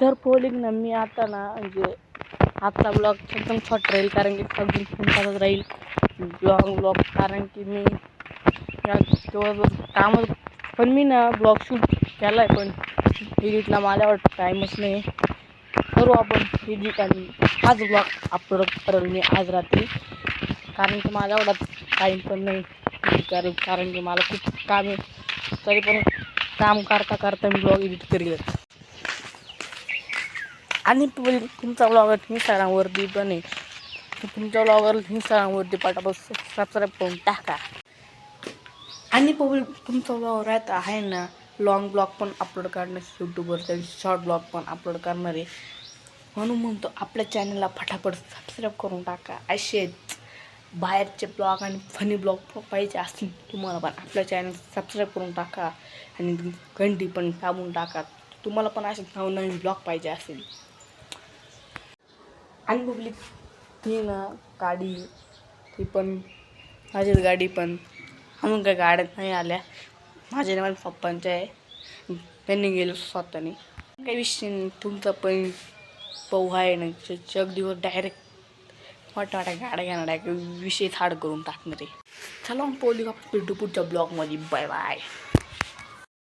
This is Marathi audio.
तर पोलिंग ना मी आता ना म्हणजे आजचा ब्लॉग एकदम छोटा राहील कारण की अजून तुमचाच राहील ब्लॉग कारण की मी या दिवसभर कामच पण मी ना ब्लॉग शूट केला आहे पण एडिटला माझ्यावर टाईमच नाही. करू आपण एडिट आणि हाच ब्लॉग अपलोड करेल मी आज रात्री कारण की माझ्यावर टाईम पण नाही करेल कारण की मला खूप काम आहे. तरी पण काम करता करता मी ब्लॉग एडिट करेल. आणि तुमचा ब्लॉगर इंस्टाग्रामवरती पण आहे. तुमच्या ब्लॉगर इंस्टाग्रामवरती पटापट सबस्क्राईब करून टाका. आणि तुमचा ब्लॉग राहता आहे ना लॉंग ब्लॉग पण अपलोड करणार यूट्यूबवर शॉर्ट ब्लॉग पण अपलोड करणार आहे. म्हणून म्हणतो आपल्या चॅनलला फटाफट सबस्क्राईब करून टाका. असे बाहेरचे ब्लॉग आणि फनी ब्लॉग पाहिजे असतील तुम्हाला पण आपल्या चॅनल सबस्क्राईब करून टाका आणि घंटी पण दाबून टाका. तुम्हाला पण असे नवनवीन ब्लॉग पाहिजे असेल. आणि पब्लिक ती ना गाडी ती पण माझी गाडी पण अजून काही गाड्या नाही आल्या. माझ्या माझ्या पप्पांच्या आहे त्यांनी गेलो स्वतःने काही विषय नाही. तुमचा पण पाऊ आहे ना जग दिवस डायरेक्ट मोठ्या गाड्या घेणार विषय थाड करून टाकणार आहे. चला मग पोली भेटू पुढच्या ब्लॉगमध्ये. Bye bye.